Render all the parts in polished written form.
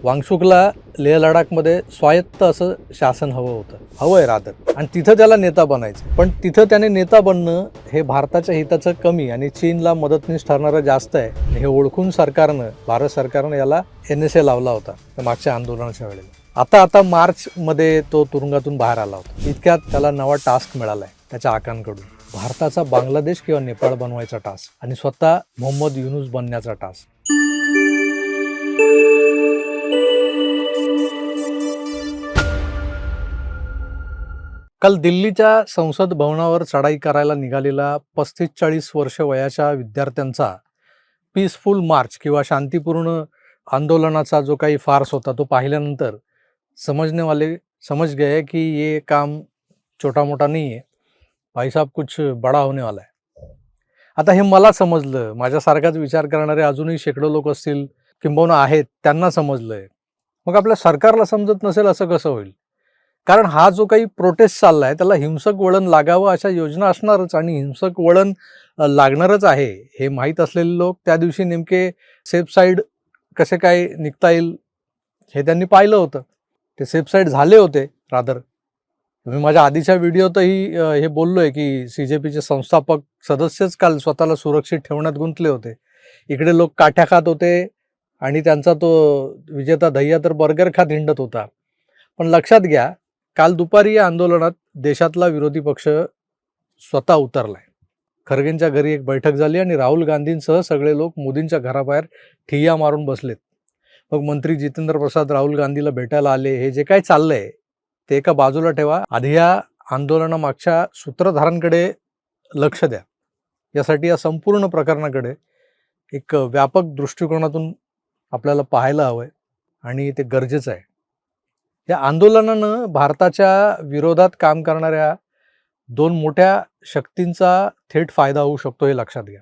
वांगचुकला लेह लडाखमध्ये स्वायत्त असं शासन हवं आहे रादर, आणि तिथं त्याला नेता बनायचं. पण तिथं त्याने नेता बनणं हे भारताच्या हिताचं कमी आणि चीनला मदतनीस ठरणारं जास्त आहे हे ओळखून भारत सरकारनं याला NSA लावला होता मागच्या आंदोलनाच्या वेळेला. आता मार्चमध्ये तो तुरुंगातून बाहेर आला होता. इतक्यात त्याला नवा टास्क मिळालाय त्याच्या आकांकडून, भारताचा बांगलादेश किंवा नेपाळ बनवायचा टास्क आणि स्वतः मोहम्मद युनूस बनण्याचा टास्क. काल दिल्लीच्या संसद भवनावर चढाई करायला निघालेला 35-40 वर्ष वयाच्या विद्यार्थ्यांचा पीसफुल मार्च किंवा शांतीपूर्ण आंदोलनाचा जो काही फार्स होता तो पाहिल्यानंतर समझने वाले समझ गए कि ये काम छोटा मोठा नहीं है, भाई साहब कुछ बड़ा होने वाला है. आता हे मला समजलं, माझ्यासारखाच विचार करणारे अजूनही शेकडो लोक असतील किंबहुना आहेत, त्यांना समजलंय. मग आपल्या सरकारला समजत नसेल असं कसं होईल? कारण हा जो काही प्रोटेस्ट चाललाय त्याला हिंसक वळण लागावं अशा योजना असणारच, आणि हिंसक वळण लागणारच आहे हे माहीत असलेले लोक त्या दिवशी नेमके सेफ साईड कसे काय निघता येईल हे त्यांनी पाहिलं होतं. ते सेफ साईड झाले होते रादर. मी माझ्या आधीच्या व्हिडिओतही हे बोललोय की CJPचे संस्थापक सदस्यच काल स्वतःला सुरक्षित ठेवण्यात गुंतले होते. इकडे लोक काठ्या खात होते आणि त्यांचा तो विजेता दह्या तर बर्गर खात हिंडत होता. पण लक्षात घ्या, काल दुपारी या आंदोलनात देशातला विरोधी पक्ष स्वतः उतरलाय. खरगेंच्या घरी एक बैठक झाली आणि राहुल गांधींसह सगळे लोक मोदींच्या घराबाहेर ठिय्या मारून बसलेत. मग मंत्री जितेंद्र प्रसाद राहुल गांधीला भेटायला आले. हे जे काय चाललंय ते एका बाजूला ठेवा, आधी या आंदोलनामागच्या सूत्रधारांकडे लक्ष द्या. यासाठी या संपूर्ण प्रकरणाकडे एक व्यापक दृष्टिकोनातून आपल्याला पाहायला हवंय आणि ते गरजेचं आहे. या आंदोलनानं भारताच्या विरोधात काम करणाऱ्या दोन मोठ्या शक्तींचा थेट फायदा होऊ शकतो हे लक्षात घ्या.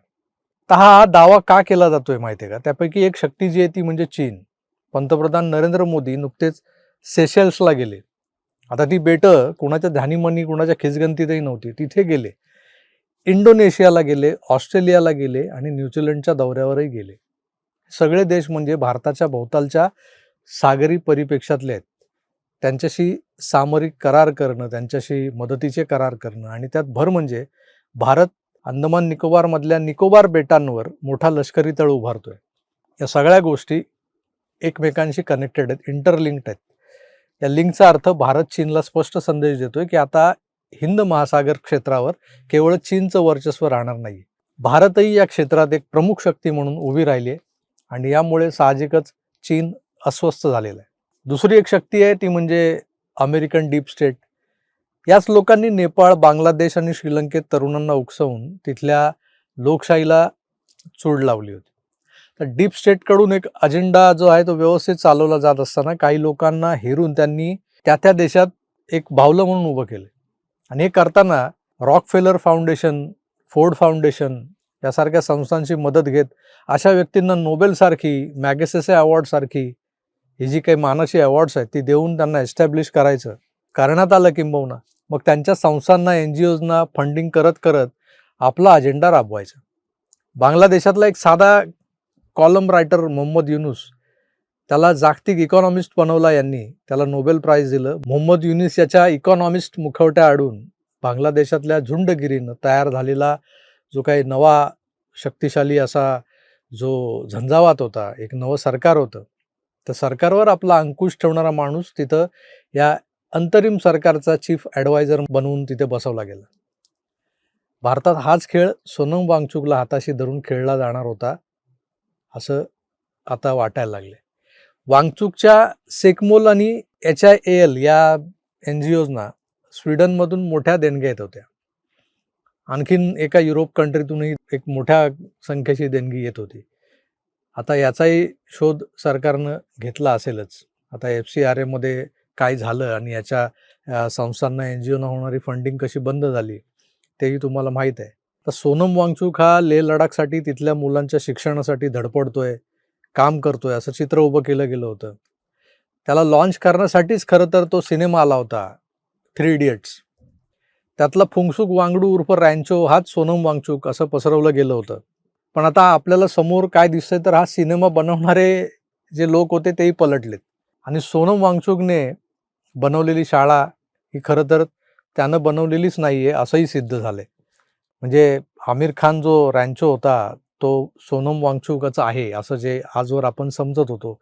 तर हा दावा का केला जातोय माहिती आहे का? त्यापैकी एक शक्ती जी आहे ती म्हणजे चीन. पंतप्रधान नरेंद्र मोदी नुकतेच सेशेल्सला गेले. आता ती बेटं कुणाच्या ध्यानीमनी कुणाच्या खिचगंतीतही नव्हती, तिथे गेले. इंडोनेशियाला गेले, ऑस्ट्रेलियाला गेले आणि न्यूझीलंडच्या दौऱ्यावरही गेले. सगळे देश म्हणजे भारताच्या भोवतालच्या सागरी परिप्रेक्ष्यातले आहेत. त्यांच्याशी सामरिक करार करणं, त्यांच्याशी मदतीचे करार करणं, आणि त्यात भर म्हणजे भारत अंदमान निकोबारमधल्या निकोबार बेटांवर मोठा लष्करी तळ उभारतोय. या सगळ्या गोष्टी एकमेकांशी कनेक्टेड आहेत, इंटरलिंक्ड आहेत. या लिंकचा अर्थ भारत चीनला स्पष्ट संदेश देतोय की आता हिंद महासागर क्षेत्रावर केवळ चीनचं वर्चस्व राहणार नाही. भारतही या क्षेत्रात एक प्रमुख शक्ती म्हणून उभी राहिली आहे आणि यामुळे साहजिकच चीन अस्वस्थ झालेला आहे. दुसरी एक शक्ती आहे ती म्हणजे अमेरिकन डीप स्टेट. याच लोकांनी नेपाळ, बांगलादेश आणि श्रीलंकेत तरुणांना उकसवून तिथल्या लोकशाहीला चूड लावली होती. तर डीप स्टेटकडून एक अजेंडा जो आहे तो व्यवस्थित चालवला जात असताना काही लोकांना हेरून त्यांनी त्या देशात एक बावलं म्हणून उभं केलं. आणि हे करताना रॉकफेलर फाउंडेशन, फोर्ड फाउंडेशन यासारख्या संस्थांची मदत घेत अशा व्यक्तींना नोबेलसारखी, मॅगसेसे अवॉर्डसारखी ही जी काही मानाची अवॉर्ड्स आहेत ती देऊन त्यांना एस्टॅब्लिश करायचं करण्यात आलं. किंबहुना मग त्यांच्या संस्थांना, NGOजना फंडिंग करत करत आपला अजेंडा राबवायचा. बांगलादेशातला एक साधा कॉलम रायटर मोहम्मद युनूस, त्याला जागतिक इकॉनॉमिस्ट बनवला यांनी, त्याला नोबेल प्राइज दिलं. मोहम्मद युनूस याच्या इकॉनॉमिस्ट मुखवट्या आडून बांगलादेशातल्या झुंडगिरीनं तयार झालेला जो काही नवा शक्तिशाली असा जो झंझावात होता, एक नवं सरकार होतं, तर सरकारवर आपला अंकुश ठेवणारा माणूस तिथं या अंतरिम सरकारचा चीफ ॲडवायझर बनवून तिथे बसवला गेला. भारतात हाच खेळ सोनम वांगचुकला हाताशी धरून खेळला जाणार होता असं आता वाटायला लागले. वांगचुकच्या सेकमोल आणि HIAL या NGOजना स्वीडनमधून मोठ्या देणग्या येत होत्या. आणखीन एका युरोप कंट्रीतूनही एक मोठ्या संख्येची देणगी येत होती. आता याचाही शोध सरकारनं घेतला असेलच. आता FCRA मध्ये काय झालं आणि याच्या संस्थांना, NGOना होणारी फंडिंग कशी बंद झाली तेही तुम्हाला माहीत आहे. तर सोनम वांगचुक हा लेह लडाखसाठी, तिथल्या मुलांच्या शिक्षणासाठी धडपडतोय, काम करतोय असं चित्र उभं केलं गेलं होतं. त्याला लॉन्च करण्यासाठीच खरं तर तो सिनेमा आला होता, 3 इडियट्स. त्यातला फुंगसुक वांगडू उर्फ रॅन्चो हाच सोनम वांगचुक असं पसरवलं गेलं होतं. पण आता आपल्याला समोर काय दिसतंय तर हा सिनेमा बनवणारे जे लोक होते तेही पलटलेत. आणि सोनम वांगचुकने बनवलेली शाळा ही खरं तर त्यानं बनवलेलीच नाही आहे असंही सिद्ध झालंय. म्हणजे आमिर खान जो रॅन्चो होता तो सोनम वांगचुकचा आहे असं जे आजवर आपण समजत होतो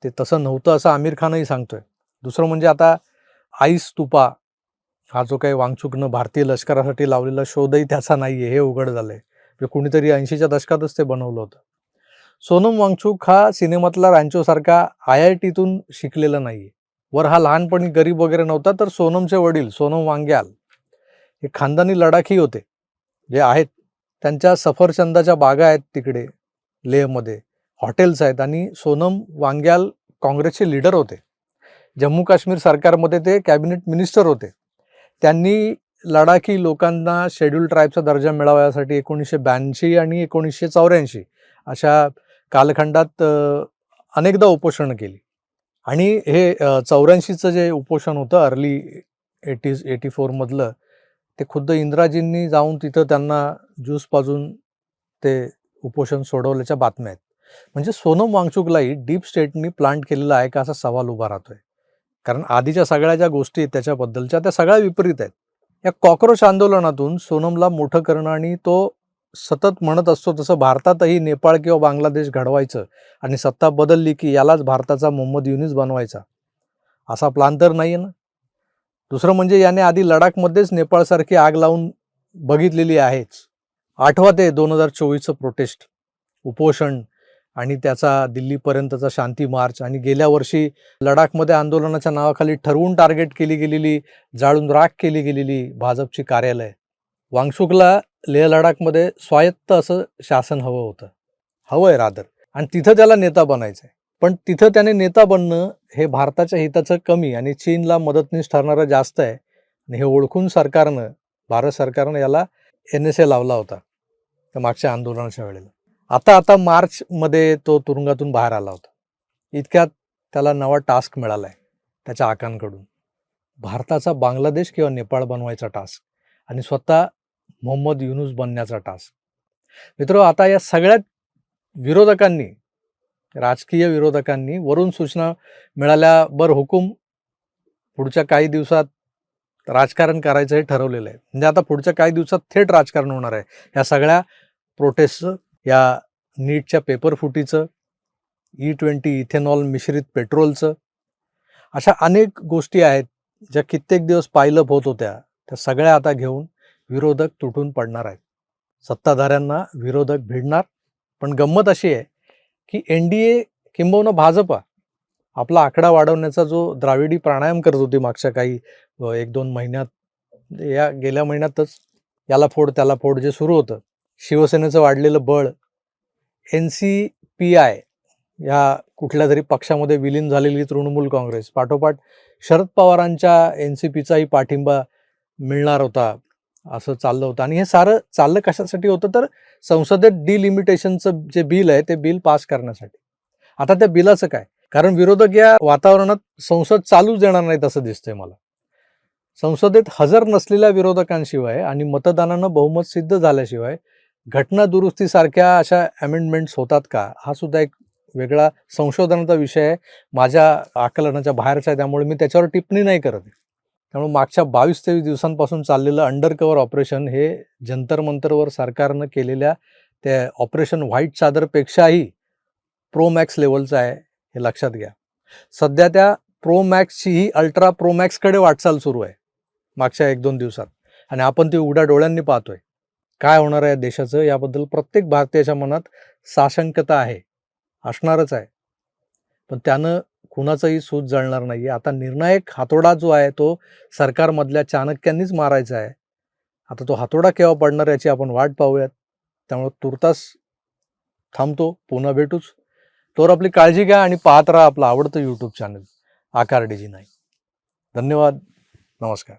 ते तसं नव्हतं असं आमिर खानही सांगतोय. दुसरं म्हणजे आता आईस तुपा हा जो काही वांगचुकनं भारतीय लष्करासाठी लावलेला शोधही त्याचा नाहीये हे उघड झालंय. म्हणजे कुणीतरी 80च्या दशकातच ते बनवलं होतं. सोनम वांगचुक हा सिनेमातला रॅन्चोसारखा IITतून शिकलेला नाहीये. वर हा लहानपणी गरीब वगैरे नव्हता, तर सोनमचे वडील सोनम वांग्याल हे खानदानी लडाखी होते, जे आहेत. त्यांच्या सफरचंदाच्या बागा आहेत तिकडे लेहमध्ये, हॉटेल्स आहेत आणि सोनम वांग्याल काँग्रेसचे लीडर होते. जम्मू काश्मीर सरकारमध्ये ते कॅबिनेट मिनिस्टर होते. त्यांनी लडाखी लोकांना शेड्यूल ट्राईबचा दर्जा मिळावा यासाठी 1982 आणि 1984 अशा कालखंडात अनेकदा उपोषणं केली. आणि हे 84चं जे उपोषण होतं अर्ली 84 मधलं, ते खुद्द इंदिराजींनी जाऊन तिथं त्यांना ज्यूस पाजून ते उपोषण सोडवल्याच्या बातम्या आहेत. म्हणजे सोनम वांगचुकलाही डीप स्टेटनी प्लांट केलेला आहे का असा सवाल उभा राहतोय. कारण आधीच्या सगळ्या ज्या गोष्टी आहेत त्याच्याबद्दलच्या त्या सगळ्या विपरीत आहेत. या कॉकरोच आंदोलनातून सोनमला मोठं करणं आणि तो सतत म्हणत असतो तसं भारतातही नेपाळ किंवा बांगलादेश घडवायचं आणि सत्ता बदलली की यालाच भारताचा मोहम्मद युनिस बनवायचा, असा प्लान तर नाही आहे ना. दुसरं म्हणजे याने आधी लडाखमध्येच नेपाळसारखी आग लावून बघितलेली आहेच. आठवा ते 2024चं प्रोटेस्ट, उपोषण आणि त्याचा दिल्लीपर्यंतचा शांती मार्च आणि गेल्या वर्षी लडाखमध्ये आंदोलनाच्या नावाखाली ठरवून टार्गेट केली गेलेली, जाळून राख केली गेलेली भाजपची कार्यालय. वांगचुकला लेह लडाखमध्ये स्वायत्त असं शासन हवं होतं, हवंय रादर, आणि तिथं त्याला नेता बनायचंय. पण तिथं त्याने नेता बनणं हे भारताच्या हिताचं कमी आणि चीनला मदतनीस ठरणारं जास्त आहे. आणि हे ओळखून भारत सरकारनं याला NSA लावला होता त्या मागच्या आंदोलनाच्या वेळेला. आता मार्चमध्ये तो तुरुंगातून बाहेर आला होता. इतक्यात त्याला नवा टास्क मिळाला आहे त्याच्या आकांकडून, भारताचा बांगलादेश किंवा नेपाळ बनवायचा टास्क आणि स्वतः मोहम्मद युनूस बनण्याचा टास्क. मित्र, आता या सगळ्या विरोधकांनी, राजकीय विरोधकांनी वरून सूचना मिळाल्यावर हुकूम पुढच्या काही दिवसात राजकारण करायचं हे ठरवलेलं आहे. म्हणजे आता पुढच्या काही दिवसात थेट राजकारण होणार आहे. या सगळ्या प्रोटेस्टचं, या नीटच्या पेपर फुटीचं, E20 इथेनॉल मिश्रित पेट्रोलचं, अशा अनेक गोष्टी आहेत ज्या कित्येक दिवस पायलप होत होत्या. त्या सगळ्या आता घेऊन विरोधक तुटून पडणार आहेत. सत्ताधाऱ्यांना विरोधक भिडणार. पण गंमत अशी आहे की NDA किंबहुना भाजपा आपला आकडा वाढवण्याचा जो द्राविडी प्राणायाम करत होती मागच्या काही 1-2 महिन्यात, या गेल्या महिन्यातच याला फोड त्याला फोड जे सुरू होतं, शिवसेनेचं वाढलेलं बळ, NCPI या कुठल्या तरी पक्षामध्ये विलीन झालेली तृणमूल काँग्रेस, पाठोपाठ शरद पवारांच्या NCPचाही पाठिंबा मिळणार होता, असं चाललं होतं. आणि हे सारं चाललं कशासाठी होतं, तर संसदेत डिलिमिटेशनचं जे बिल आहे ते बिल पास करण्यासाठी. आता त्या बिलाचं काय, कारण विरोधक या वातावरणात संसद चालूच देणार नाहीत असं दिसतंय मला. संसदेत हजर नसलेल्या विरोधकांशिवाय आणि मतदानानं बहुमत सिद्ध झाल्याशिवाय घटना दुरुस्तीसारख्या अशा अमेंडमेंट्स होतात का, हा सुद्धा एक वेगळा संशोधनाचा विषय आहे. माझ्या आकलनाच्या बाहेरचा आहे, त्यामुळे मी त्याच्यावर टिप्पणी नाही करत. त्यामुळे मागच्या 22-23 दिवसांपासून चाललेलं अंडरकव्हर ऑपरेशन हे जंतर मंतरवर सरकारनं केलेल्या त्या ऑपरेशन व्हाईट चादरपेक्षाही प्रो मॅक्स लेवलचं आहे, हे लक्षात घ्या. सध्या त्या प्रो मॅक्सचीही अल्ट्रा प्रो मॅक्सकडे वाटचाल सुरू आहे मागच्या 1-2 दिवसात, आणि आपण ती उघड्या डोळ्यांनी पाहतोय. काय होणार आहे देशाचं याबद्दल प्रत्येक भारतीयाच्या मनात साशंकता आहे, असणारच आहे. पण त्यानं कुणाचंही सूत जळणार नाहीये. आता निर्णायक हातोडा जो आहे तो सरकारमधल्या चाणक्यांनीच मारायचा आहे. आता तो हातोडा केव्हा पडणार याची आपण वाट पाहूयात. त्यामुळे तुर्तास थांबतो, पुन्हा भेटूच. तोवर आपली काळजी घ्या आणि पाहत राहा आपलं आवडतं YouTube चॅनल आकार DG9. धन्यवाद. नमस्कार.